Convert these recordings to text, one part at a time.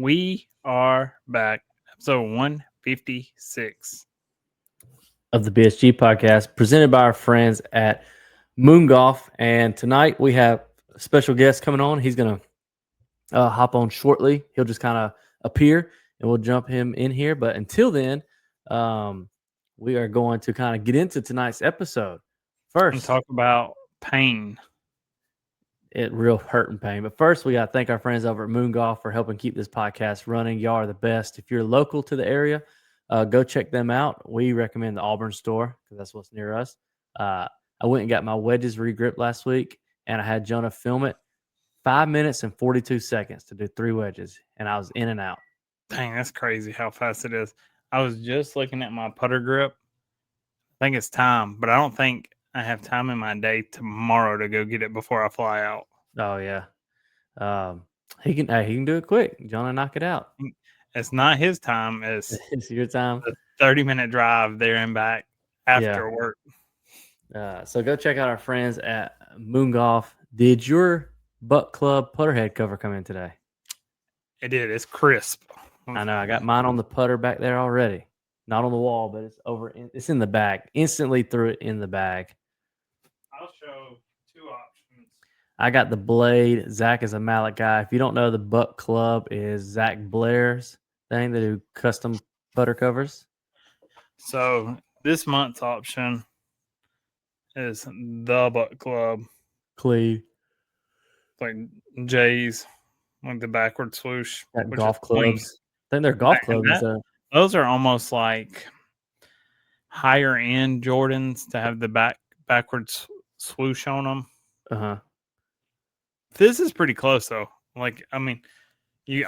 We are back. Episode 156 of the BSG podcast, presented by our friends at Moon Golf. And tonight we have a special guest coming on. He's going to hop on shortly. He'll just kind of appear and we'll jump him in here. But until then, we are going to kind of get into tonight's episode. and First, talk about pain. it real hurt and pain. But first, we got to thank our friends over at Moon Golf for helping keep this podcast running. Y'all are the best. If you're local to the area, go check them out. We recommend the Auburn store because that's what's near us. I went and got my wedges regripped last week, and I had Jonah film it. 5 minutes and 42 seconds to do 3 wedges, and I was in and out. Dang, that's crazy how fast it is. I was just looking at my putter grip. I think it's time, but I don't think I have time in my day tomorrow to go get it before I fly out. Oh yeah, he can do it quick. Jonah, knock it out. It's not his time. It's your time. a 30-minute drive there and back after work. So go check out our friends at Moon Golf. Did your Buck Club putter head cover come in today? It did. It's crisp. I know. I got mine on the putter back there already. Not on the wall, but it's in the bag. Instantly threw it in the bag. I'll show 2 options. I got the blade. Zach is a mallet guy. If you don't know, the Buck Club is Zach Blair's thing. They do custom putter covers. So this month's option is the Buck Club. Cleve. Like J's, like the backward swoosh. Golf clubs. I think they're golf clubs. Those are almost like higher end Jordans to have the backwards swoosh on them. Uh-huh. This is pretty close though. Like, I mean, you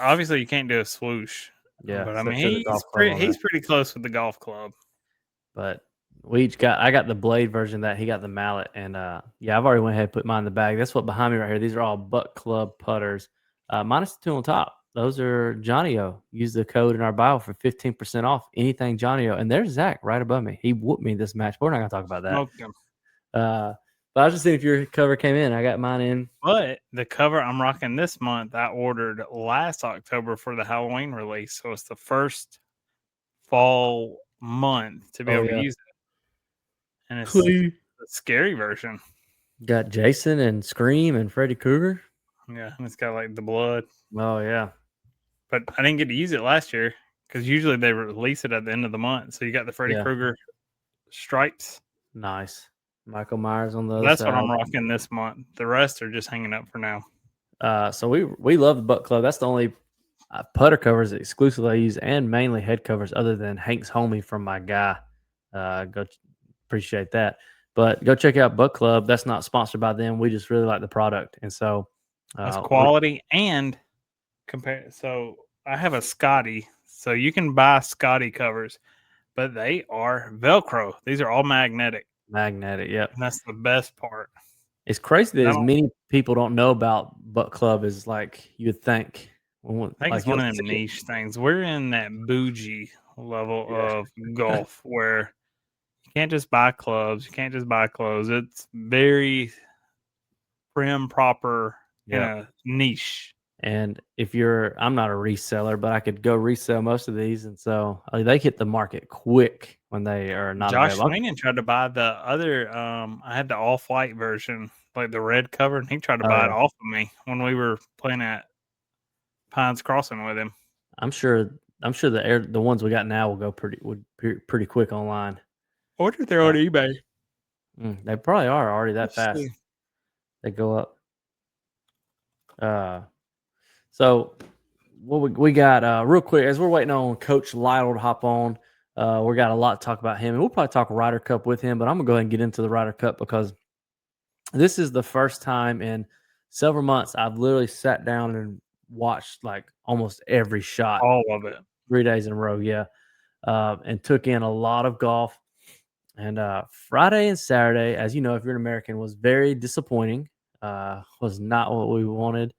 can't do a swoosh. Yeah. But I mean he's pretty close with the golf club. But I got the blade version that he got the mallet, and I've already went ahead and put mine in the bag. That's what behind me right here. These are all Buck Club putters. Minus the 2 on top. Those are Johnny O. Use the code in our bio for 15% off anything Johnny O. And there's Zach right above me. He whooped me this match. We're not gonna talk about that. But I was just seeing if your cover came in. I got mine in. But the cover I'm rocking this month, I ordered last October for the Halloween release. So it's the first fall month to be able to use it. And it's the scary version. Got Jason and Scream and Freddy Krueger. Yeah, and it's got like the blood. Oh, yeah. But I didn't get to use it last year because usually they release it at the end of the month. So you got the Freddy Krueger stripes. Nice. Michael Myers on those. That's what I'm rocking this month. The rest are just hanging up for now. So we love the Buck Club. That's the only putter covers exclusively I use, and mainly head covers, other than Hank's homie from my guy. Go appreciate that. But go check out Buck Club. That's not sponsored by them. We just really like the product, and so that's quality and compare. So I have a Scotty, so you can buy Scotty covers, but they are Velcro. These are all magnetic. Magnetic, yep. And that's the best part. It's crazy that as many people don't know about Buck Club as like you'd think. I think it's one of them niche things. We're in that bougie level of golf where you can't just buy clubs. You can't just buy clothes. It's very prim, proper, niche. And if I'm not a reseller, but I could go resell most of these. And so they hit the market quick when they are not available. Josh Sweeney tried to buy the other, I had the off-white version, like the red cover, and he tried to buy it off of me when we were playing at Pines Crossing with him. I'm sure the ones we got now will go pretty quick online. Or if they're on eBay. They probably are already that fast. They go up. So what we got real quick as we're waiting on Coach Lytle to hop on. We got a lot to talk about him, and we'll probably talk Ryder Cup with him. But I'm gonna go ahead and get into the Ryder Cup because this is the first time in several months I've literally sat down and watched like almost every shot, all of it, 3 days in a row. And took in a lot of golf. And Friday and Saturday, as you know, if you're an American, was very disappointing. Was not what we wanted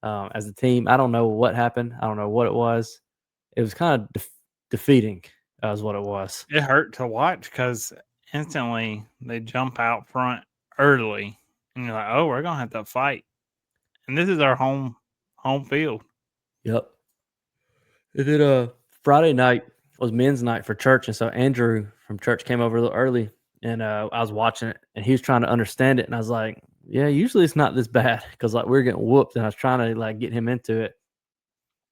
as a team. I don't know what happened. I don't know what it was. It was kind of defeating. Is what it was. It hurt to watch because instantly they jump out front early, and you're like, "Oh, we're gonna have to fight." And this is our home field. Yep. And then Friday night was men's night for church, and so Andrew from church came over a little early, and I was watching it, and he was trying to understand it, and I was like, "Yeah, usually it's not this bad," because like we are getting whooped, and I was trying to like get him into it.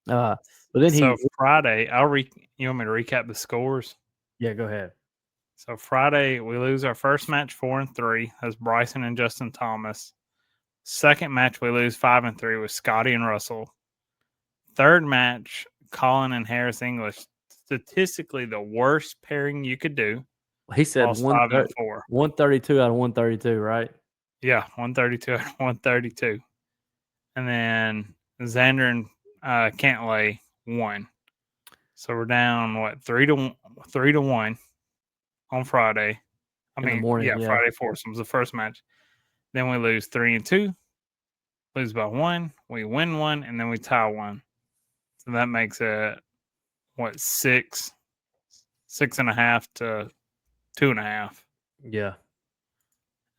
But then So Friday, you want me to recap the scores? yeah, go ahead. So Friday, we lose our first match 4-3. That's Bryson and Justin Thomas. Second match, we lose 5-3 with Scotty and Russell. Third match, Colin and Harris English. Statistically, the worst pairing you could do. He said Lost 5-4. 132 out of 132, right? Yeah, 132 out of 132. And then Xander and Cantlay won. So we're down 3-1 on Friday. In the morning, yeah. Friday foursomes, the first match. Then we lose 3-2, lose by 1, we win 1, and then we tie 1. So that makes it 6.5 to 2.5. Yeah.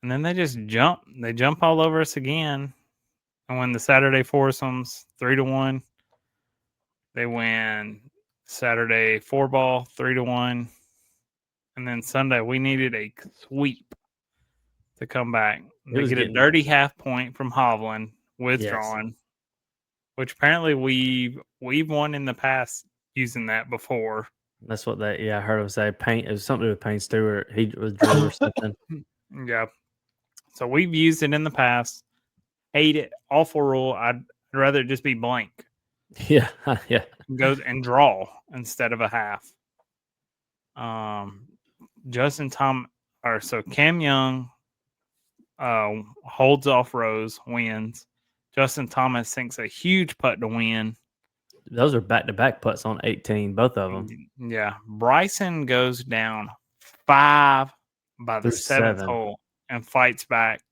And then they just jump. They jump all over us again. And win the Saturday foursomes 3-1. They win Saturday 4-ball 3-1. And then Sunday we needed a sweep to come back. They get a dirty half point from Hovland withdrawn, which apparently we've won in the past using that before. That's what I heard him say. It was something to do with Payne Stewart. He withdrew or something. Yeah. So we've used it in the past. Hate it. Awful rule. I'd rather it just be blank. Yeah. Yeah. Goes and draw instead of a half. Justin Cam Young holds off Rose, wins. Justin Thomas sinks a huge putt to win. Those are back-to-back putts on 18, both of them. Yeah. Bryson goes down 5 by the 7th hole and fights back,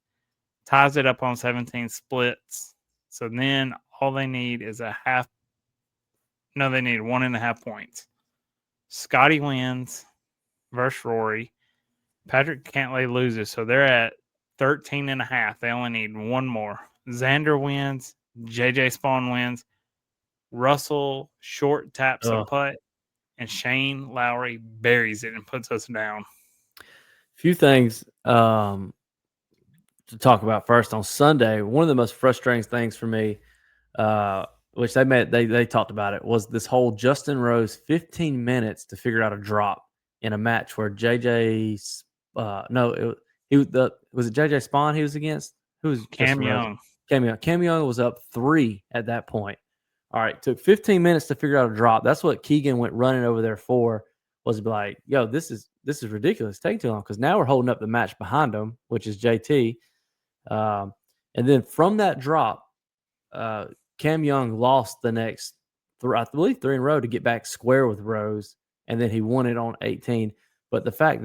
ties it up on 17, splits. So then all they need is a half. No, they need 1.5 points. Scotty wins versus Rory. Patrick Cantlay loses, so they're at 13.5. They only need one more. Xander wins. JJ Spawn wins. Russell short taps a putt, and Shane Lowry buries it and puts us down. Few things to talk about. First, on Sunday, one of the most frustrating things for me, which they talked about it, was this whole Justin Rose 15 minutes to figure out a drop in a match where JJ was it JJ Spawn he was against? Who was Cam Young? Cam Young was up 3 at that point. All right, took 15 minutes to figure out a drop. That's what Keegan went running over there for. Was like, yo, this is ridiculous. Take too long because now we're holding up the match behind them, which is JT. And then from that drop, Cam Young lost the next, I believe, 3 in a row to get back square with Rose, and then he won it on 18. But the fact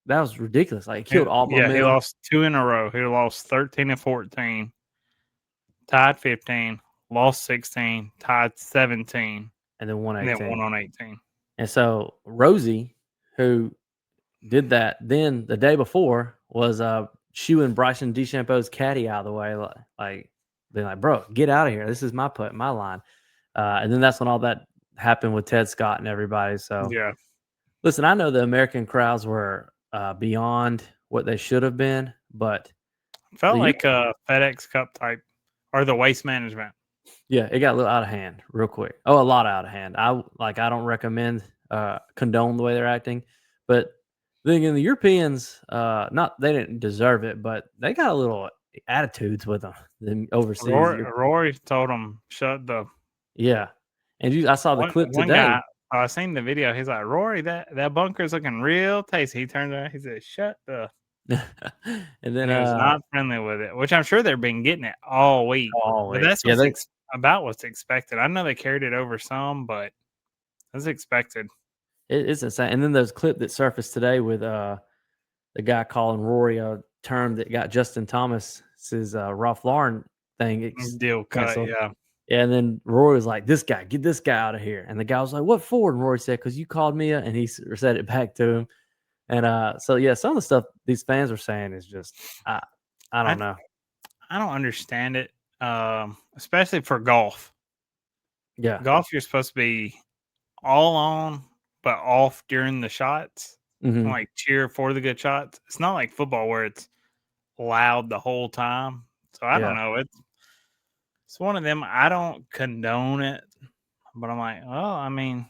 that was ridiculous. Like, he killed all momentum. Yeah, he lost 2 in a row. He lost 13 and 14, tied 15, lost 16, tied 17, and then won 18. And then won on 18. And so Rosie, who did that then the day before, was shooing Bryson DeChambeau's caddy out of the way, like being like, "Bro, get out of here! This is my putt, my line." And then that's when all that happened with Ted Scott and everybody. So yeah, listen, I know the American crowds were beyond what they should have been, but felt like a FedEx Cup type or the Waste Management. Yeah, it got a little out of hand real quick. Oh, a lot out of hand. I don't recommend condone the way they're acting, but then again, the Europeans, they didn't deserve it, but they got a little attitudes with them overseas. Rory told them shut the. Yeah, and I saw the clip today. One guy, I seen the video. He's like, Rory, that bunker's looking real tasty. He turned around. He said, "Shut the." And then he was not friendly with it, which I'm sure they've been getting it all week. But that's about what's expected. I know they carried it over some, but that's expected. It's insane. And then there's a clip that surfaced today with the guy calling Rory a term that got Justin Thomas's Ralph Lauren thing deal canceled. Yeah. And then Rory was like, get this guy out of here. And the guy was like, what for? And Rory said, because you called me, and he said it back to him. And so, yeah, some of the stuff these fans are saying is just, I don't know. I don't understand it, especially for golf. Yeah. Golf, you're supposed to be all on but off during the shots, and Mhm. like cheer for the good shots. It's not like football where it's loud the whole time. So I don't Yeah. know. It's one of them. I don't condone it, but I'm like, well, I mean,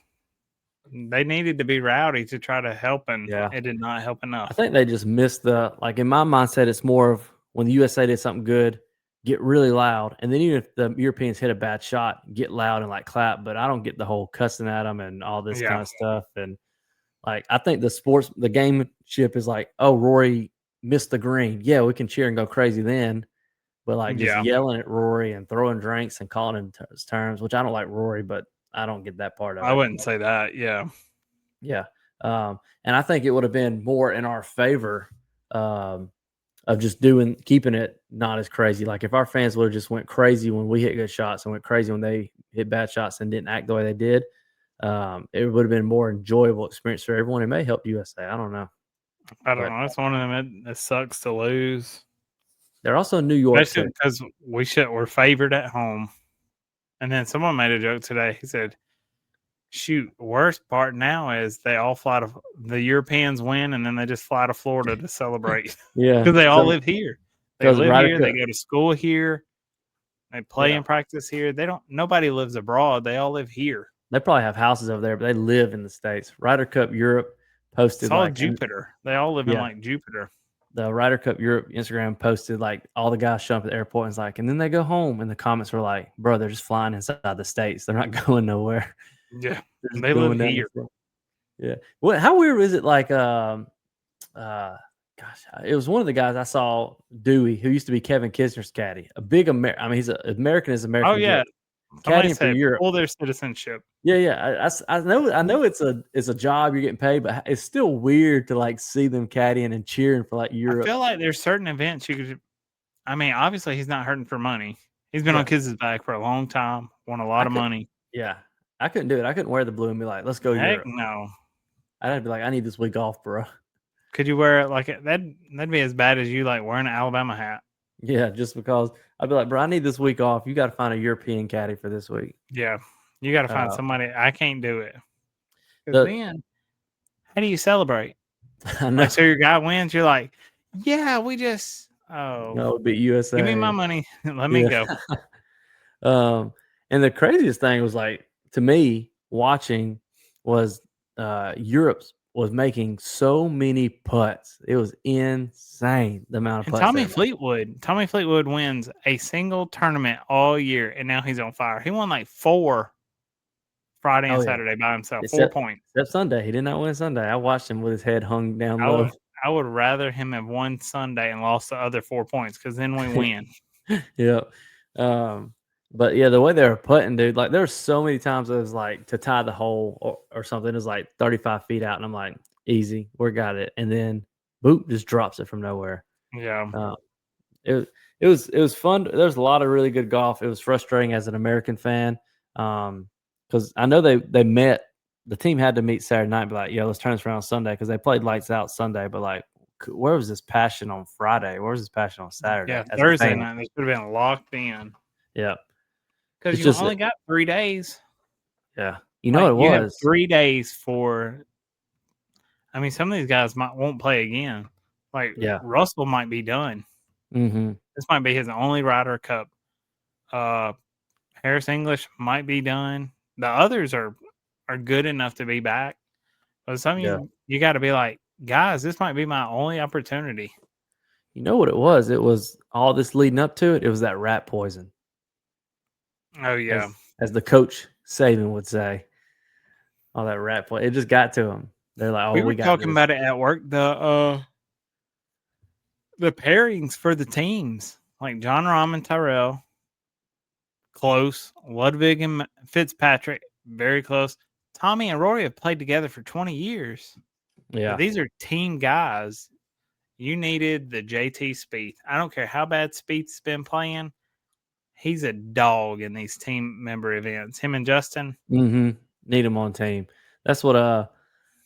they needed to be rowdy to try to help, and Yeah. it did not help I enough. think they just missed like in my mindset, it's more of when the USA did something good, get really loud, and then even if the Europeans hit a bad shot, get loud and like clap. But I don't get the whole cussing at them and all this Yeah, kind of stuff. And like I think the gameship is like, oh, Rory missed the green. Yeah, we can cheer and go crazy then. But like just yeah. yelling at Rory and throwing drinks and calling him his terms, which I don't like Rory, but I don't get that part of I it. wouldn't say that. Yeah, Yeah. And I think it would have been more in our favor um, of just keeping it not as crazy. Like if our fans would have just went crazy when we hit good shots and went crazy when they hit bad shots and didn't act the way they did, it would have been a more enjoyable experience for everyone. It may help USA. I don't know. I don't But know. It's one of them. It sucks to lose, they're also in New York. especially So because we're favored at home. And then someone made a joke today. He said, "Shoot, worst part now is they all fly to the Europeans win, and then they just fly to Florida to celebrate yeah. because they all So live here. They because live Ryder here. They Cup. go to school here. They play Yeah. and practice here. They don't. Nobody lives abroad. They all live here. They probably have houses over there, but they live in the States. Ryder Cup Europe It's posted all like, Jupiter. They all live in yeah, like Jupiter. the Ryder Cup Europe Instagram posted like all the guys showing up at the airport and it's like, and then they go home. And the comments were like, bro, they're just flying inside the States. They're not going nowhere. Yeah, They're just they live doing that. here. Yeah. What? How weird is it? Like, uh, gosh, it was one of the guys I saw, Dewey, who used to be Kevin Kisner's caddy. A big American. I mean, he's American as Oh American yeah, gets. somebody Caddying for said Europe. pull their citizenship. Yeah, yeah. I know it's a job you're getting paid, but it's still weird to like see them caddying and cheering for like I Europe. feel like there's certain events you could. I mean, obviously he's not hurting for money. He's been on Yeah, Kids' back for a long time, won a lot I of could. money. Yeah, I couldn't do it. I couldn't wear the blue and be like, "Let's go Heck Europe." no. I'd be like, "I need this week off, bro." Could you wear it like it? That'd be as bad as you like wearing an Alabama hat. Yeah, just because I'd be like, "Bro, I need this week off. You got to find a European caddy for this week." Yeah, you got to find Uh, somebody. I can't do it because the then how do you celebrate? I know. Like, so your guy wins, you're like, yeah, we just No, it'd be give me my USA. money, let me Yeah. go. And the craziest thing was like to me watching was Europe's was making so many putts. It was insane the amount of And putts they made. Tommy Fleetwood wins a single tournament all year, and now he's on fire. He won like 4 Friday Oh and yeah. Saturday by himself, 4 Except points. except Sunday. He did not win Sunday. I watched him with his head hung down I low. would I would rather him have won Sunday and lost the other 4 points because then we win. Yeah. But yeah, the way they were putting, dude, like there were so many times it was like to tie the hole or something, it was like 35 feet out, and I'm like, easy, we got it. And then boop, just drops it from nowhere. Yeah. Uh, it it was fun. There's a lot of really good golf. It was frustrating as an American fan. Because I know they met the team had to meet Saturday night and be like, yeah, let's turn this around Sunday because they played lights out Sunday, but like where was this passion on Friday? Where was this passion on Saturday? Yeah, As a Thursday fan? night, they should have been locked in Yeah. because It's you just only got 3 days. yeah. You know Like, what it you have was? 3 days for I mean, some of these guys won't play again. Like, Yeah. Russell might be done. Mm-hmm. This might be his only Ryder Cup. Uh, Harris English might be done. The others are good enough to be back. But some of Yeah. you got to be like, guys, this might be my only opportunity. You know what it was? It was all this leading up to it. It was that rat poison, Oh yeah, as the coach Saban would say. All that rat poison. It just got to him. They're like, "Oh, we were we got talking this." about it at work. The pairings for the teams, like John Rahm and Tyrell, close. Ludwig and Fitzpatrick, very close. Tommy and Rory have played together for 20 years. Yeah. But these are team guys. You needed the JT Spieth. I don't care how bad Spieth's been playing. He's a dog in these team member events. Him and Justin. Mm-hmm. Need him on team. That's what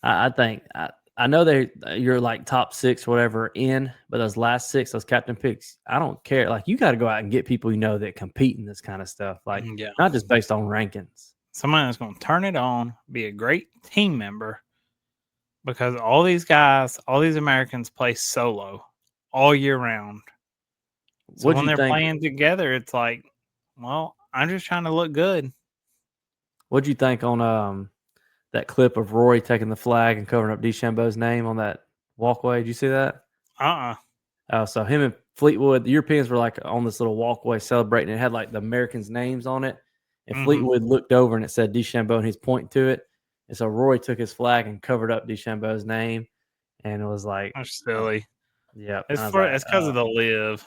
I think. I know you're like top 6 or whatever in, but those last 6, those captain picks, I don't care. Like you got to go out and get people you know that compete in this kind of stuff. Like Yeah. not just based on rankings. Someone that's going to turn it on, be a great team member, because all these guys, all these Americans play solo all year round. So What'd when you they're think? playing together, it's like, well, I'm just trying to look good. What'd you think on that clip of Rory taking the flag and covering up DeChambeau's name on that walkway? Did you see that? Oh, so him and Fleetwood, the Europeans were like on this little walkway celebrating. It had like the Americans' names on it. And Fleetwood looked over and it said DeChambeau and he's pointing to it. And so Rory took his flag and covered up DeChambeau's name. And it was like, That's silly. yeah. It's because of the live.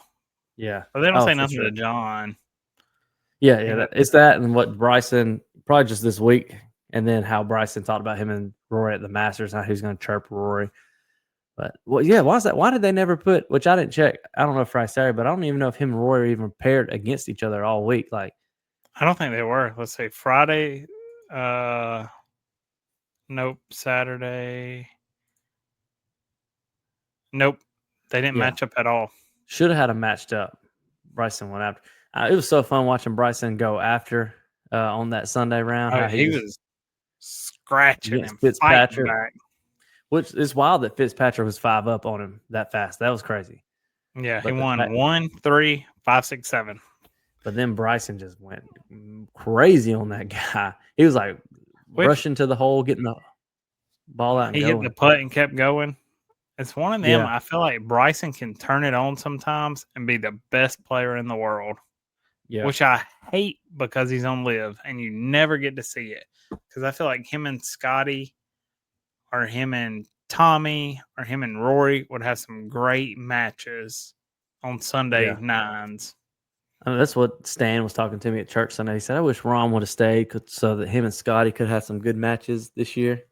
Yeah. But they don't say for nothing sure. to John. Yeah. It's that and what Bryson, probably just this week. And then how Bryson talked about him and Rory at the Masters, how he's going to chirp Rory. But well, yeah, why is that? Why did they never put? Which I didn't check. I don't know if Friday Saturday, but I don't even know if him and Roy are even paired against each other all week. Like, I don't think they were. Let's say Friday. Nope. Saturday. Nope. They didn't match up at all. Should have had them matched up. Bryson went after. It was so fun watching Bryson go after on that Sunday round. How he was scratching and Fitzpatrick back. Which is wild that Fitzpatrick was 5 up on him that fast. That was crazy. Yeah, he won 1, 3, 5, 6, 7. But then Bryson just went crazy on that guy. He was like rushing to the hole, getting the ball out and he going. Hit the putt and kept going. It's one of them. I feel like Bryson can turn it on sometimes and be the best player in the world. Yeah. Which I hate because he's on live and you never get to see it. Because I feel like him and Scotty or him and Tommy or him and Rory would have some great matches on Sunday nines. I mean, that's what Stan was talking to me at church Sunday. He said, I wish Ron would have stayed so that him and Scotty could have some good matches this year.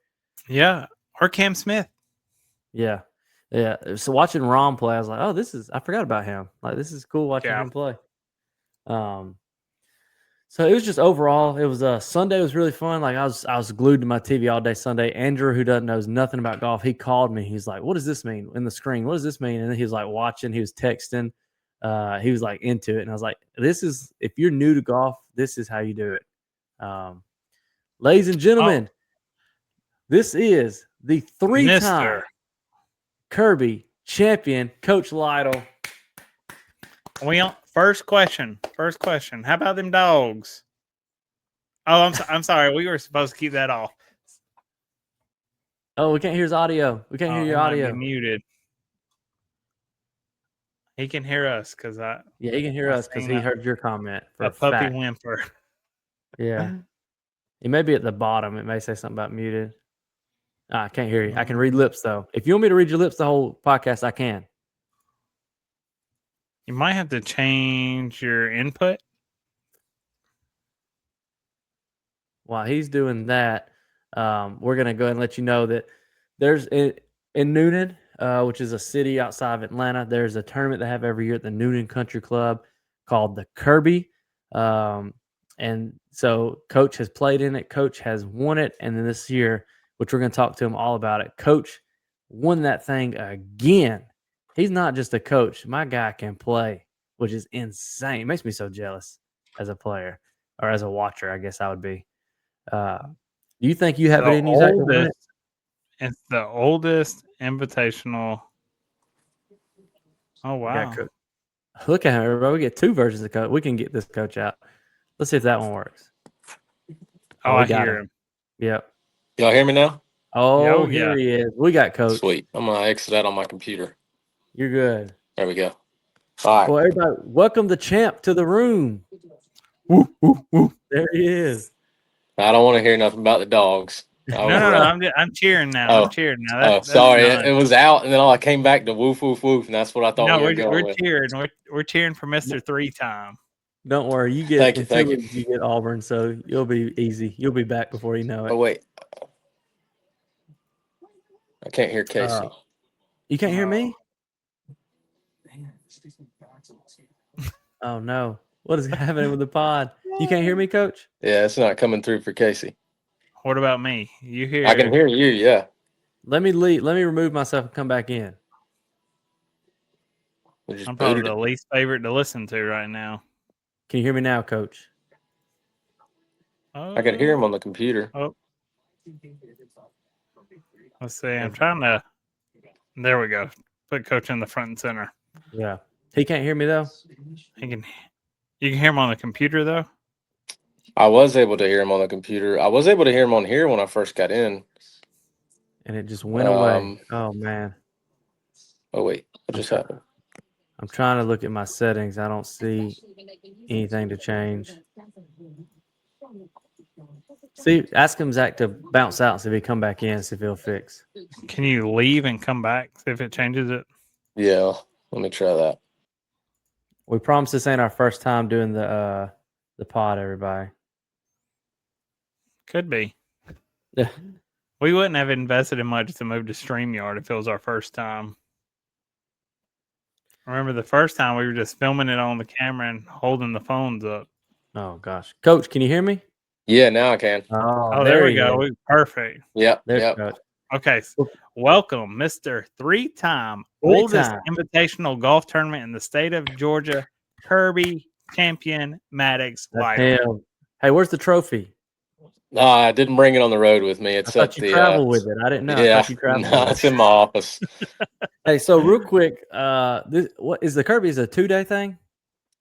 Yeah. Or Cam Smith. Yeah. Yeah. So watching Ron play, I was like, oh, I forgot about him. Like, this is cool watching him play. So it was just overall, it was Sunday was really fun. Like I was glued to my TV all day Sunday. Andrew, who knows nothing about golf, he called me. He's like, what does this mean in the screen? What does this mean? And then he was like watching, he was texting. He was like into it. And I was like, if you're new to golf, this is how you do it. Ladies and gentlemen, this is the 3-time Kirby champion, Coach Lytle. First question. How about them dogs? Oh, I'm sorry. We were supposed to keep that off. Oh, we can't hear his audio. We can't hear your audio. Might be muted. He can hear us because he can hear us because he heard your comment. For a puppy whimper. Yeah. It may be at the bottom. It may say something about muted. I can't hear you. I can read lips, though. If you want me to read your lips the whole podcast, I can. You might have to change your input. While he's doing that, we're going to go ahead and let you know that there's in Newnan, which is a city outside of Atlanta, there's a tournament they have every year at the Newnan Country Club called the Kirby. And so Coach has played in it. Coach has won it. And then this year, which we're going to talk to him all about it, Coach won that thing again. He's not just a coach. My guy can play, which is insane. It makes me so jealous as a player or as a watcher, I guess I would be. Do you think you have it in you, Zach? It's the oldest invitational. Oh, wow. Look at her, bro. We get 2 versions of coach. We can get this coach out. Let's see if that one works. Oh, I hear him. Yep. Y'all hear me now? Oh, here he is. We got Coach. Sweet. I'm going to exit out on my computer. You're good. There we go. All right. Well, everybody, welcome the champ to the room. Woo, woo, woo. There he is. I don't want to hear nothing about the dogs. No. I'm cheering now. Oh. I'm cheering now. Sorry. It was out, and then I came back to woof, woof, woof, and that's what I thought we were going with. Cheering. We're cheering for Mr. 3-time. Don't worry. You get you get Auburn, so you'll be easy. You'll be back before you know it. Oh, wait. I can't hear Casey. You can't hear me? Oh, no. What is happening with the pod? You can't hear me, Coach? Yeah, it's not coming through for Casey. What about me? You hear? I can hear you, yeah. Let me leave. Let me remove myself and come back in. I'm probably the least favorite to listen to right now. Can you hear me now, Coach? I could hear him on the computer. Oh, let's see. I'm trying to. There we go. Put Coach in the front and center. Yeah. He can't hear me though. He can. You can hear him on the computer though. I was able to hear him on the computer. I was able to hear him on here when I first got in. And it just went away. Oh man. Oh wait, what just happened? I'm trying to look at my settings. I don't see anything to change. See, ask him, Zach, to bounce out and see if he come back in, see if he'll fix. Can you leave and come back, see if it changes it? Yeah, let me try that. We promise this ain't our first time doing the pod, everybody. Could be. Yeah. We wouldn't have invested in much to move to StreamYard if it was our first time. Remember the first time we were just filming it on the camera and holding the phones up. Oh gosh, Coach, can you hear me? Yeah, now I can. Oh, there we go. Perfect. Yep. There's Yep. Coach. Okay, so welcome, Mr. Three-time oldest invitational golf tournament in the state of Georgia, Kirby champion Maddox Lytle. Hey, where's the trophy? No, I didn't bring it on the road with me. It's I thought you travel with it. I didn't know. Yeah, I thought you travel with it's in my office. Hey, so real quick, what is the Kirby? Is a 2-day thing?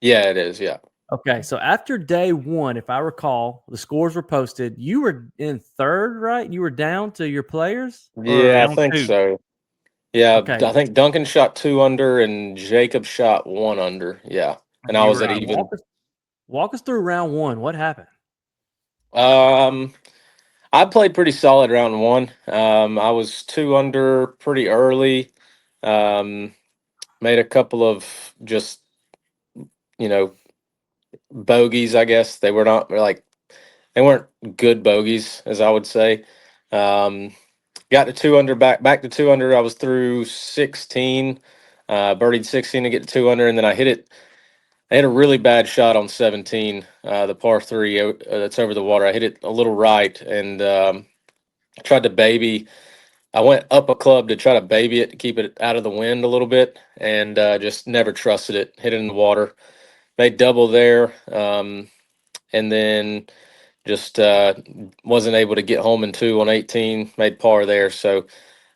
Yeah, it is. Yeah. Okay, so after day one, if I recall, the scores were posted. You were in third, right? You were down to your players? Yeah, I think so. Yeah, okay. I think Duncan shot 2 under and Jacob shot 1 under. Yeah, and I was at even. Walk us through round one. What happened? I played pretty solid round one. I was 2 under pretty early. Made a couple of just, bogeys, I guess. They weren't good bogeys, as I would say. Got to 2 under, back to 2 under. I was through 16, birdied 16 to get to 2 under, and then I hit a really bad shot on 17, the par 3 that's over the water. I hit it a little right and tried to baby. I went up a club to try to baby it to keep it out of the wind a little bit, and just never trusted it. Hit it in the water, made double there, and then just wasn't able to get home in 2 on 18. Made par there, so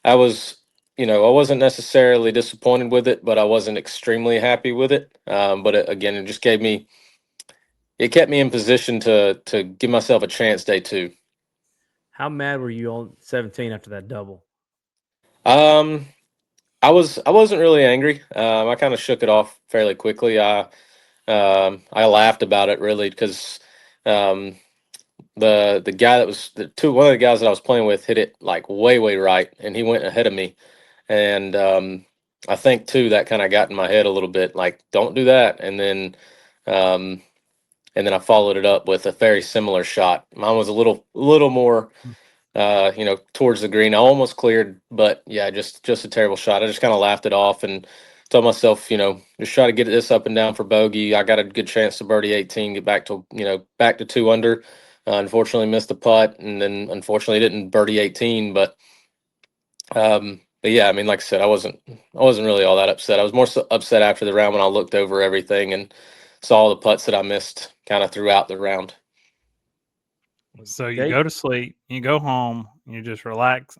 I was, I wasn't necessarily disappointed with it, but I wasn't extremely happy with it. But again, it just kept me in position to give myself a chance day 2. How mad were you on 17 after that double? I wasn't really angry. I kind of shook it off fairly quickly. I laughed about it really because the guy that was one of the guys that I was playing with hit it like way right, and he went ahead of me, and I think too that kind of got in my head a little bit, like don't do that, and then I followed it up with a very similar shot. Mine was a little more. Towards the green. I almost cleared, but yeah, just a terrible shot. I just kind of laughed it off and told myself, just try to get this up and down for bogey. I got a good chance to birdie 18, get back to 2 under. Unfortunately missed the putt, and then unfortunately didn't birdie 18. But yeah, I mean, like I said, I wasn't really all that upset. I was more upset after the round when I looked over everything and saw all the putts that I missed kind of throughout the round. So you go to sleep, you go home, you just relax.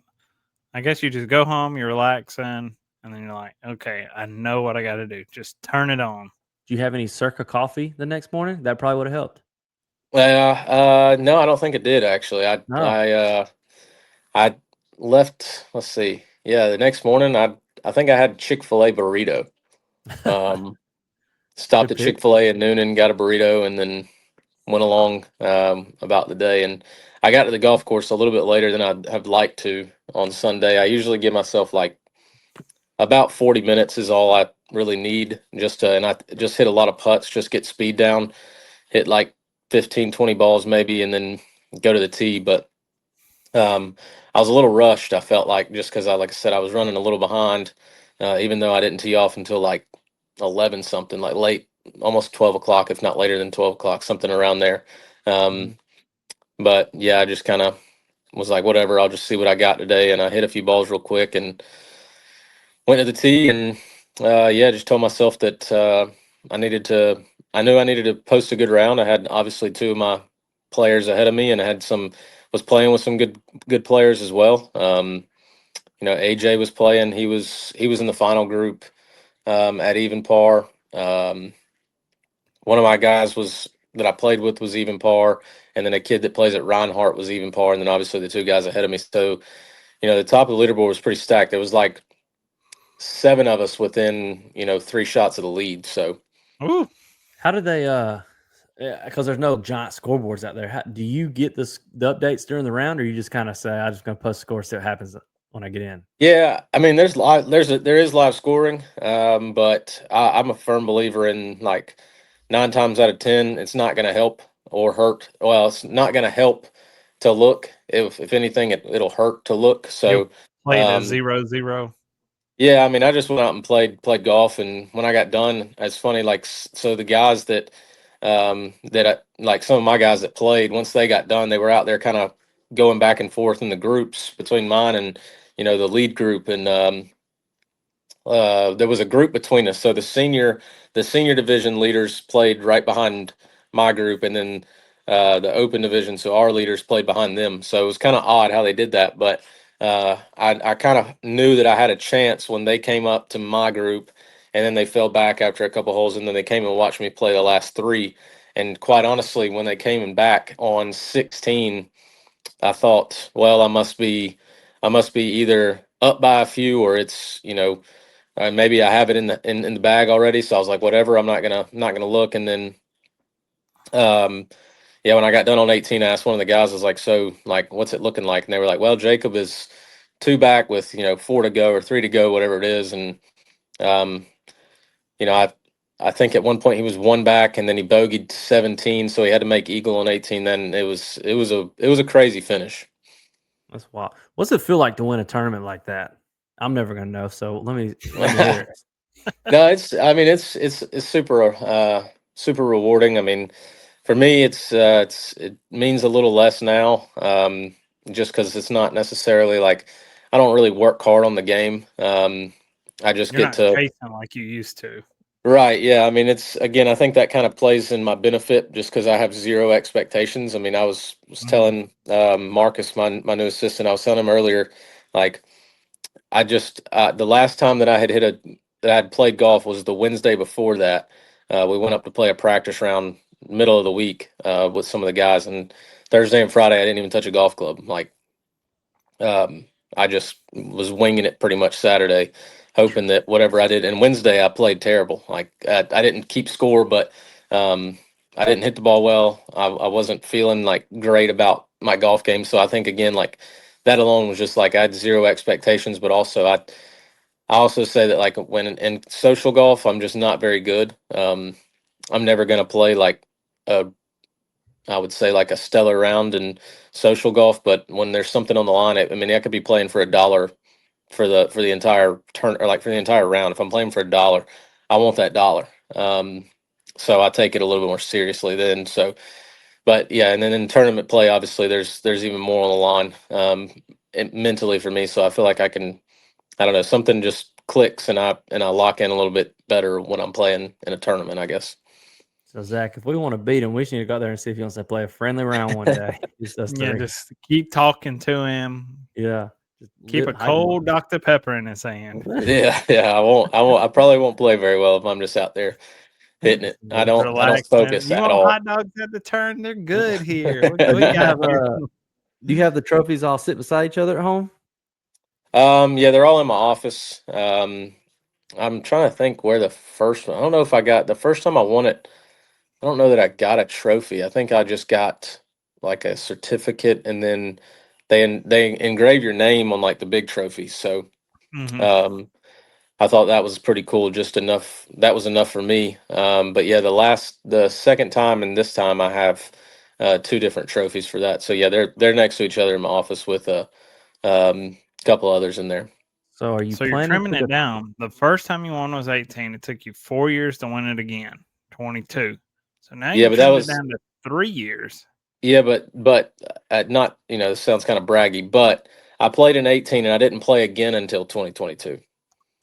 I guess you just go home, you're relaxing, and then you're like, okay, I know what I got to do. Just turn it on. Do you have any Circa coffee the next morning? That probably would have helped. No, I don't think it did actually. I left. Let's see. Yeah, the next morning, I think I had Chick-fil-A burrito. Stopped at Chick-fil-A at noon and got a burrito, and then went along about the day. And I got to the golf course a little bit later than I'd have liked to on Sunday. I usually give myself like about 40 minutes is all I really need and I just hit a lot of putts, just get speed down, hit like 15, 20 balls maybe, and then go to the tee. But I was a little rushed. I felt like just because like I said, I was running a little behind, even though I didn't tee off until like 11 something, like late, almost 12 o'clock, if not later than 12 o'clock, something around there. But yeah, I just kind of was like, whatever, I'll just see what I got today. And I hit a few balls real quick and went to the tee and just told myself that I knew I needed to post a good round. I had obviously 2 of my players ahead of me, and was playing with some good players as well. AJ was playing. He was in the final group at even par. One of my guys that I played with was even par, and then a kid that plays at Reinhardt was even par, and then obviously the two guys ahead of me. So, the top of the leaderboard was pretty stacked. There was like 7 of us within 3 shots of the lead. So, Ooh. How did they? Because there's no giant scoreboards out there. Do you get the updates during the round, or you just kind of say, "I'm just going to post the score, see what happens when I get in"? yeah, I mean, there is live scoring, but I'm a firm believer in, like, 9 times out of 10, it's not going to help or hurt. Well, it's not going to help to look. If anything, it'll hurt to look. So, Played a 0-0. yeah, I mean, I just went out and played golf, and when I got done, it's funny. Like, so the guys like some of my guys that played, once they got done, they were out there kind of going back and forth in the groups between mine and the lead group, and there was a group between us. So the senior division leaders played right behind my group, and then the open division, so our leaders played behind them. So it was kind of odd how they did that, but I kind of knew that I had a chance when they came up to my group, and then they fell back after a couple holes, and then they came and watched me play the last 3. And quite honestly, when they came back on 16, I thought, well, I must be either up by a few, or it's maybe I have it in the bag already. So I was like, whatever, I'm not gonna look. And then yeah, when I got done on 18, I asked one of the guys, I was like, so, like, what's it looking like? And they were like, well, Jacob is 2 back with 4 to go or 3 to go, whatever it is. And um, I think at one point he was 1 back, and then he bogeyed 17, so he had to make eagle on 18. Then it was a crazy finish. That's wild. What's it feel like to win a tournament like that? I'm never gonna know. So let me hear it. No, it's super rewarding. I mean, for me, it means a little less now, just because it's not necessarily like I don't really work hard on the game. I just You're get not to chasing like you used to. right. Yeah, I mean, it's again, I think that kind of plays in my benefit just because I have 0 expectations. I mean, I was telling Marcus, my new assistant, I was telling him earlier, like, I just the last time that that I had played golf was the Wednesday before that. We went up to play a practice round middle of the week with some of the guys, and Thursday and Friday I didn't even touch a golf club. Like, I just was winging it pretty much Saturday, hoping that whatever I did. And Wednesday I played terrible. Like, I didn't keep score, but I didn't hit the ball well. I wasn't feeling like great about my golf game. So I think, again, like, that alone was just like I had 0 expectations. But also I also say that, like, when in social golf, I'm just not very good. I'm never going to play like a I would say like a stellar round in social golf, but when there's something on the line, I mean, I could be playing for $1 for the entire turn, or like for the entire round. If I'm playing for $1, I want that dollar. So I take it a little bit more seriously then. So, but yeah, and then in tournament play, obviously there's even more on the line, mentally for me. So I feel like I don't know, something just clicks, and I lock in a little bit better when I'm playing in a tournament, I guess. So Zach, if we want to beat him, we just need to go out there and see if he wants to play a friendly round one day. Just us Yeah, 3. just keep talking to him. Yeah. Keep a cold Dr. Pepper in his hand. Yeah. I probably won't play very well if I'm just out there hitting it. I don't focus You at want all. hot dogs at the turn? They're good here. We got do you have the trophies all sit beside each other at home? Yeah, they're all in my office. I'm trying to think where the first one. I don't know if I got the first time I won it. I don't know that I got a trophy. I think I just got like a certificate, and then they engrave your name on like the big trophies. So um, I thought that was pretty cool. Just enough. That was enough for me. But yeah, the second time and this time I have 2 different trophies for that. So yeah, they're next to each other in my office with a couple others in there. So are you So you're planning trimming it down. The first time you won was 18. It took you 4 years to win it again, 22. So now Yeah, you but that trimmed it was down to 3 years. yeah, but not, this sounds kind of braggy, but I played in 18 and I didn't play again until 2022.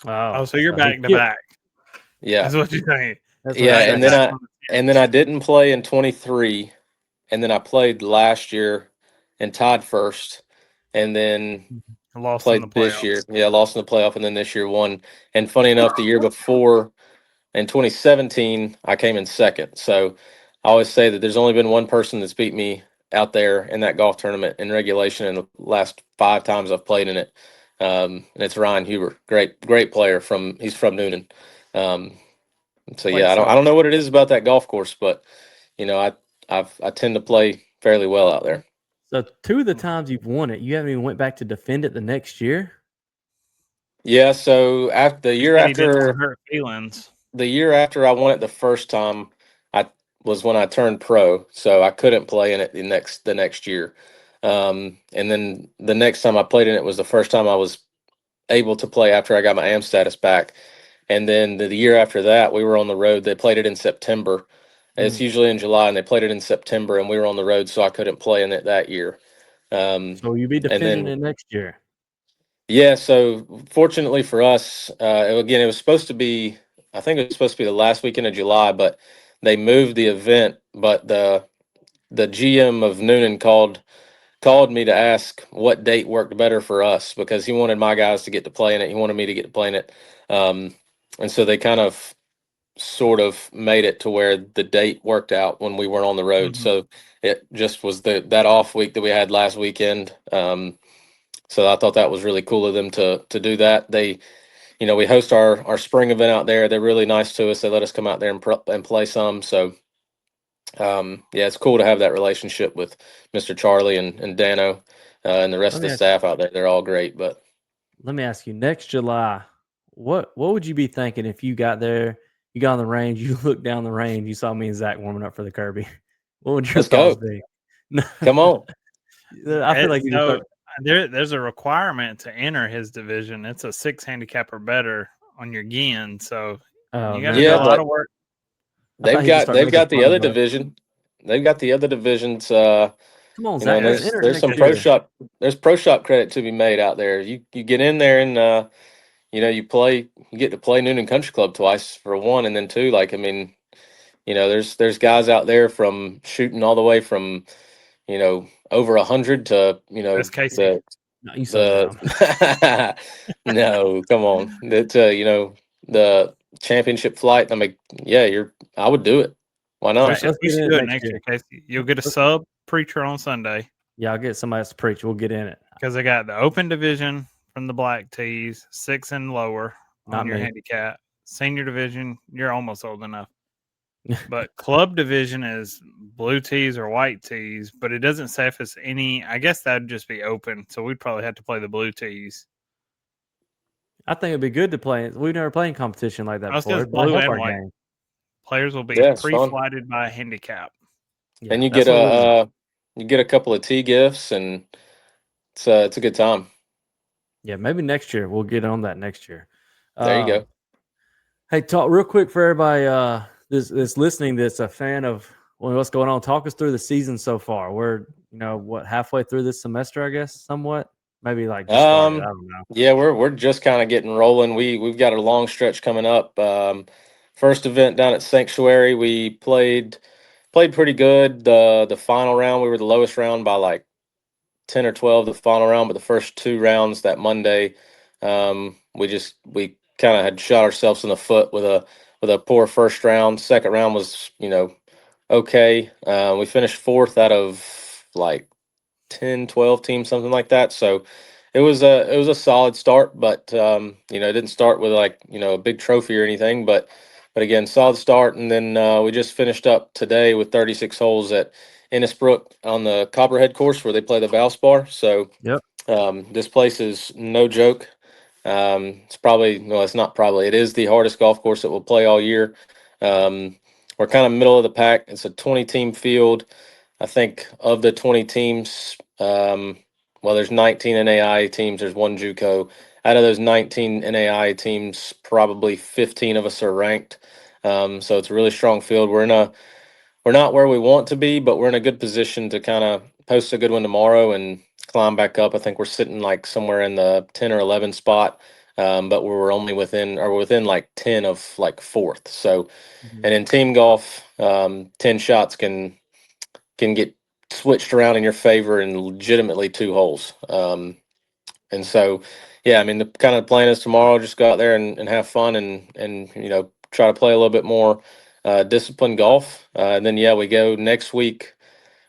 Oh, so you're back to back. Yeah. That's what you're saying. Yeah, and then I didn't play in 23, and then I played last year and tied first, and then Lost in the played this playoffs. year. Yeah, lost in the playoff, and then this year won. And funny enough, the year before in 2017, I came in second. So I always say that there's only been one person that's beat me out there in that golf tournament in regulation in the last 5 times I've played in it. And it's Ryan Huber, great player he's from Noonan. Um, so Wait, yeah, I so don't know what it is about that golf course, but I tend to play fairly well out there. so 2 of the times you've won it, you haven't even went back to defend it the next year? Yeah, so after He said he didn't want to hurt feelings. the year after I won it the first time, I was when I turned pro, so I couldn't play in it the next year. And then the next time I played in it was the first time I was able to play after I got my AM status back. And then the year after that, we were on the road. They played it in September. It's usually in July, and they played it in September, and we were on the road, so I couldn't play in it that year. So you'll be And defending then it next year. yeah, so fortunately for us, again, it was supposed to be, I think it was supposed to be the last weekend of July, but they moved the event. But the GM of Noonan called me to ask what date worked better for us because he wanted my guys to get to play in it. He wanted me to get to play in it, and so they kind of sort of made it to where the date worked out when we weren't on the road. Mhm. So it just was that off week that we had last weekend. So I thought that was really cool of them to do that. We host our spring event out there. They're really nice to us. They let us come out there and play some. So yeah, it's cool to have that relationship with Mr. Charlie and Dano and the rest Let of me the ask, staff out there. They're all great. But let me ask you, next July, what would you be thinking if you got there, you got on the range, you looked down the range, you saw me and Zach warming up for the Kirby? What would your let's thoughts go. be? Come on. I feel like you just So start. there's a requirement to enter his division. It's a 6 handicap or better on your GIN. So Oh, you got to never do a Yeah, mind. lot but of work. I thought he just started they've making got the fun other of us. division. They've got the other divisions. Come on, And Zach, let's Yes, enter it there's next some pro year. shop credit to be made out there. You get in there and you get to play Noonan Country Club twice for one, and then two. Like I mean, there's guys out there from shooting all the way from over 100 to that's Casey. the No, you suck down. the no, come on, that the championship flight. I mean, yeah, I would do it. Why We not? Zach, should let's we get in should it do it next next year. year, Casey. You'll get a Let's- sub preacher on Sunday Yeah, I'll get somebody else to preach. We'll get in it. because they got the open division from the black tees, 6 and lower Not on your me. handicap. Senior division, you're almost old enough. But club division is blue tees or white tees, but it doesn't say if it's any. I guess that'd just be open, so we'd probably have to play the blue tees. I think it'd be good to play. We've never played in competition like that I was before. just It'd probably blue help and our white. game. Players will be Yeah, it's fun. pre-flighted by a handicap. Yeah, And that's what we're. you get a couple of tea gifts, and it's a good time. Yeah, maybe next year we'll get on that next year. There you go. Hey, talk real quick for everybody that's listening that's a fan of what's going on. Talk us through the season so far. We're halfway through this semester, I guess, somewhat. Maybe like just started. I don't know. Yeah, we're just kind of getting rolling. We've got a long stretch coming up. First event down at Sanctuary, we played pretty good. The final round, we were the lowest round by like 10 or 12 the final round, but the first 2 rounds that Monday, we kind of had shot ourselves in the foot with a poor first round. Second round was, okay. We finished fourth out of like 10, 12 teams, something like that. So it was a solid start, but it didn't start with like, a big trophy or anything, but again, solid start. And then we just finished up today with 36 holes at Innisbrook on the Copperhead course where they play the Valspar. So Yep. this place is no joke. It's not probably, it is the hardest golf course that we'll play all year. We're kind of middle of the pack. It's a 20-team field. I think of the 20 teams, there's 19 NAI teams. There's one JUCO. Out of those 19 NAI teams, probably 15 of us are ranked. So it's a really strong field. We're not where we want to be, but we're in a good position to kind of post a good one tomorrow and climb back up. I think we're sitting like somewhere in the 10 or 11 spot, but we're within like 10 of like fourth. So, Mhm. and in team golf, 10 shots can get switched around in your favor in legitimately 2 holes. And so, yeah, I mean, the kind of plan is tomorrow, just go out there and have fun and try to play a little bit more disciplined golf. And then, yeah, we go next week.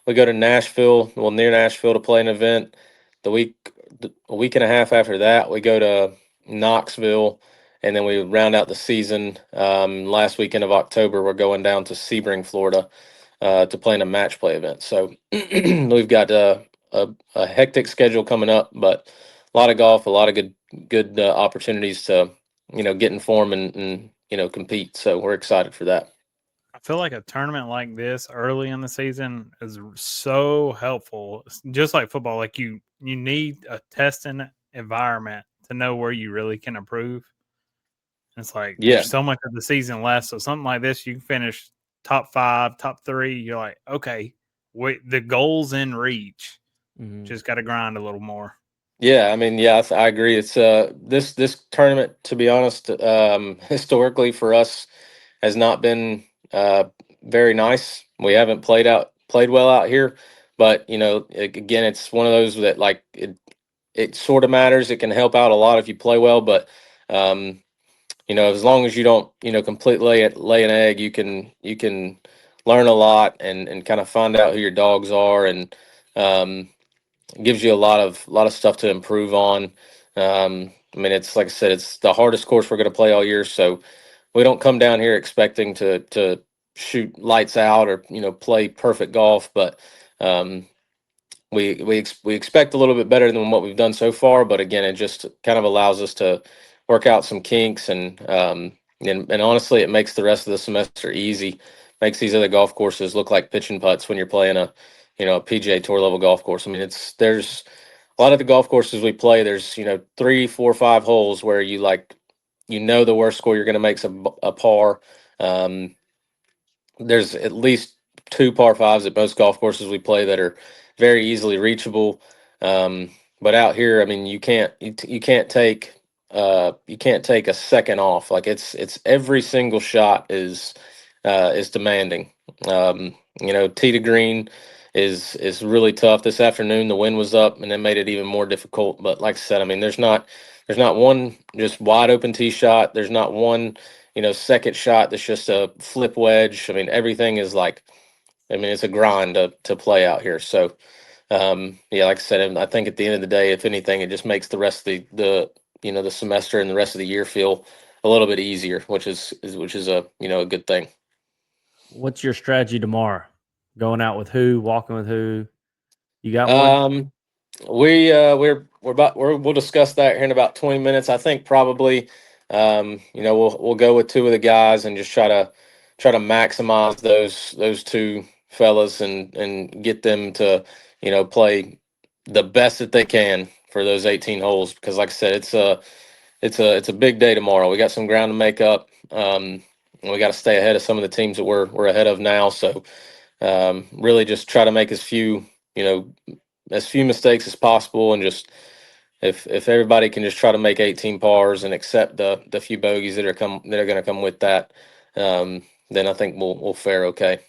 We go to Nashville, well, near Nashville to play an event. A week and a half after that, we go to Knoxville, and then we round out the season. Last weekend of October, we're going down to Sebring, Florida, to play in a match play event. So we've got a hectic schedule coming up, but a lot of golf, a lot of good opportunities to get in form and compete. So we're excited for that. I feel like a tournament like this early in the season is so helpful. Just like football, like you need a testing environment to know where you really can improve. It's like Yeah, there's so much of the season left. So something like this, you can finish top 5, top 3. You're like, okay, wait, the goal's in reach. Just got to grind a little more. yeah. I mean, yeah, I agree. It's this tournament, to be honest, historically for us has not been very nice. We haven't played well out here, but again, it's one of those that like it sort of matters. It can help out a lot if you play well, but as long as you don't completely lay an egg, you can learn a lot and kind of find out who your dogs are, and it gives you a lot of stuff to improve on. I mean, it's like I said, it's the hardest course we're going to play all year, so we don't come down here expecting to shoot lights out or play perfect golf, but um, we expect a little bit better than what we've done so far. But again, it just kind of allows us to work out some kinks, and honestly, it makes the rest of the semester easy. Makes these other golf courses look like pitch and putts when you're playing a PGA Tour level golf course. I mean, there's a lot of the golf courses we play. There's 3, 4, 5 holes where the worst score you're going to make a par. Um, there's at least 2 par 5s at most golf courses we play that are very easily reachable. Um, but out here, I mean, you can't take a second off. Like it's every single shot is demanding. Tee to green is really tough. This afternoon the wind was up and it made it even more difficult. But like I said, I mean, there's not one just wide open tee shot. There's not one second shot that's just a flip wedge. I mean, everything is like, I mean, it's a grind to play out here. So, yeah, like I said, I think at the end of the day, if anything, it just makes the rest of the semester and the rest of the year feel a little bit easier, which is a good thing. What's your strategy tomorrow? Going out with who? Walking with who? You got one? We'll discuss that here in about 20 minutes. I think probably we'll go with 2 of the guys and just try to maximize those 2 fellas and get them to play the best that they can for those 18 holes, because like I said, it's a big day tomorrow. We got some ground to make up. And we got to stay ahead of some of the teams that we're ahead of now. So really just try to make as few mistakes as possible, and just if everybody can just try to make 18 pars and accept the few bogeys that are going to come with that, then I think we'll fare okay.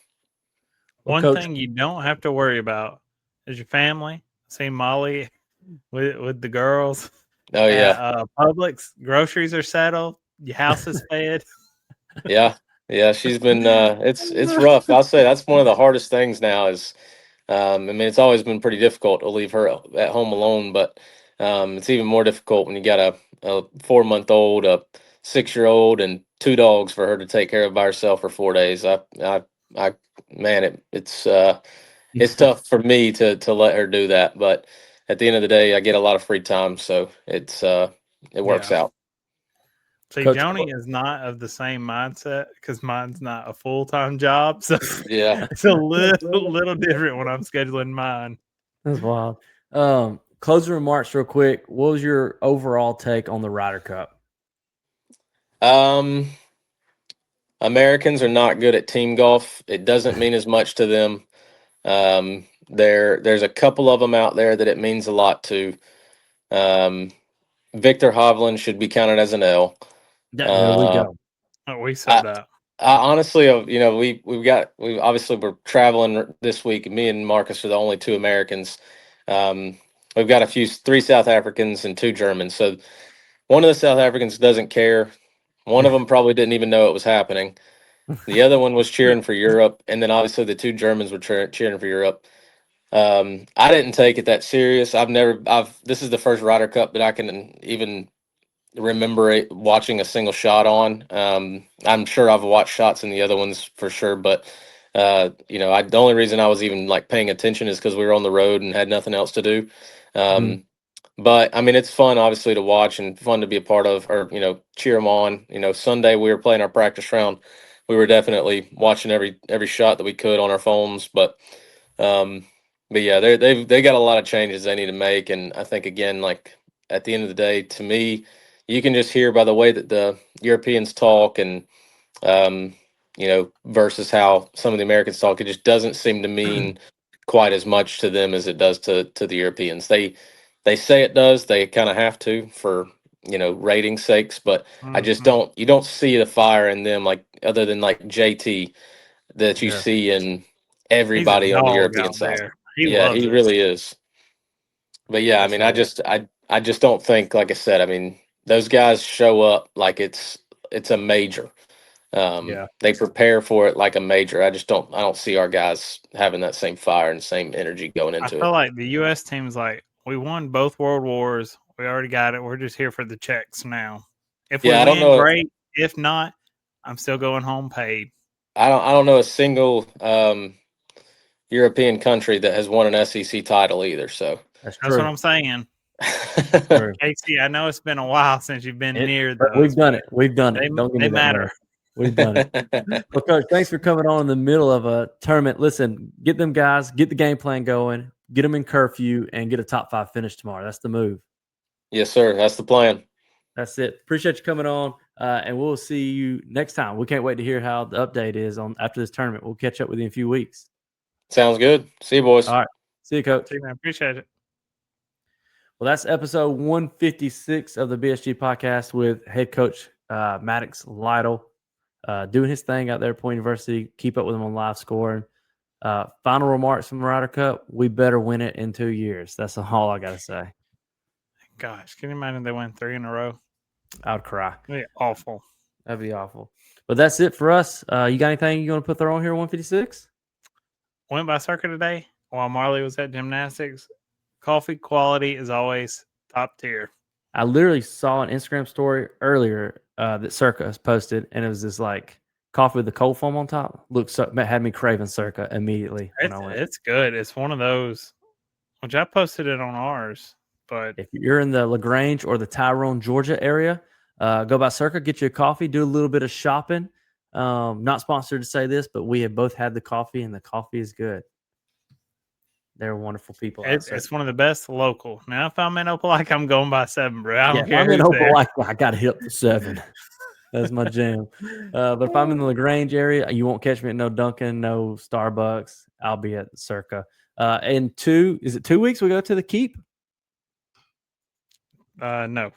Well, One Coach, thing you don't have to worry about is your family. See Molly with the girls Oh at yeah, Publix. Groceries are settled. Your house is fed. yeah. She's been it's rough. I'll say that's one of the hardest things now is I mean, it's always been pretty difficult to leave her at home alone, but it's even more difficult when you got a 4-month-old, a 6-year-old, and 2 dogs for her to take care of by herself for 4 days. I man, it's tough for me to let her do that, but at the end of the day, I get a lot of free time, so it works Yeah. out. See, Coach, Joni is not of the same mindset because mine's not a full-time job, so Yeah. it's a little different when I'm scheduling mine. that's wild. Closing remarks, real quick. What was your overall take on the Ryder Cup? Um, Americans are not good at team golf. It doesn't mean as much to them. There's a couple of them out there that it means a lot to. Victor Hovland should be counted as an L. There we Uh, go. Oh, we said I that. Honestly, we obviously we're traveling this week. Me and Marcus are the only two Americans. Um, we've got three South Africans and two Germans. So one of the South Africans doesn't care. One of them probably didn't even know it was happening. The other one was cheering for Europe, and then obviously the two Germans were cheering for Europe. I didn't take it that serious. This is the first Ryder Cup that I can even remember watching a single shot on. I'm sure I've watched shots in the other ones for sure, but the only reason I was even like paying attention is because we were on the road and had nothing else to do. But I mean, it's fun obviously to watch and fun to be a part of, or cheer them on. Sunday we were playing our practice round. We were definitely watching every shot that we could on our phones, um, but yeah, they got a lot of changes they need to make, and I think again, like at the end of the day, to me, you can just hear by the way that the Europeans talk, and um, versus how some of the Americans talk, it just doesn't seem to mean quite as much to them as it does to the Europeans. They say it does. They kind of have to for rating sakes, but I just don't. You don't see the fire in them like other than like JT that you see in He's a everybody on the dog European out side. there. He Yeah, loves he it. really is. But yeah, I mean, I just don't think, like I said, I mean, those guys show up like it's a major. Yeah. They prepare for it like a major. I don't see our guys having that same fire and same energy going I into feel it. like the U.S. team's like, we won both world wars. We already got it. We're just here for the checks now. If we Yeah, I don't win, know. great. If not, I'm still going home paid. I don't know a single European country that has won an SEC title either. So That's That's what true. I'm saying. True. Casey, I know it's been a while since you've been near But those. we've done it. We've done it. Don't give me They that matter. money. We've done it. Well, Coach, thanks for coming on in the middle of a tournament. Listen, get them guys, get the game plan going, get them in curfew, and get a top 5 finish tomorrow. That's the move. Yes, sir. That's the plan. That's it. Appreciate you coming on, and we'll see you next time. We can't wait to hear how the update is on after this tournament. We'll catch up with you in a few weeks. Sounds good. See you, boys. All right. See you, Coach. See, man, appreciate it. Well, that's episode 156 of the BSG podcast with head coach Maddox Lytle, doing his thing out there at Point University. Keep up with him on live scoring. Final remarks from the Ryder Cup: we better win it in 2 years. That's all I got to say. Gosh, can you imagine they win 3 in a row? I would cry. That'd be awful. That'd be awful. But that's it for us. You got anything you want to put there on here? 156. Went by Circa today while Marley was at gymnastics. Coffee quality is always top tier. I literally saw an Instagram story earlier that Circa has posted, and it was this like coffee with the cold foam on top. Had me craving Circa immediately when I went. It's good. It's one of those, which I posted it on ours. But if you're in the LaGrange or the Tyrone, Georgia area, go by Circa, get you a coffee, do a little bit of shopping. Not sponsored to say this, but we have both had the coffee, and the coffee is good. They're wonderful people. It's one of the best local. Now, if I'm in Opelika, I'm going by 7, bro. I don't care. I'm in Opelika, I got to hit up for 7. That's my jam. But if I'm in the LaGrange area, you won't catch me at no Dunkin', no Starbucks. I'll be at Circa. In 2 weeks we go to the Keep? No.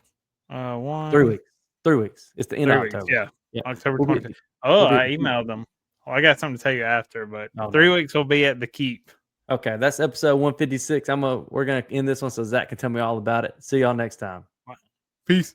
3 weeks. 3 weeks. It's the end of October. Yeah. October 20th. I emailed them. Well, I got something to tell you after, but 3 weeks will be at the Keep. Okay, that's episode 156. We're gonna end this one so Zach can tell me all about it. See y'all next time. Peace.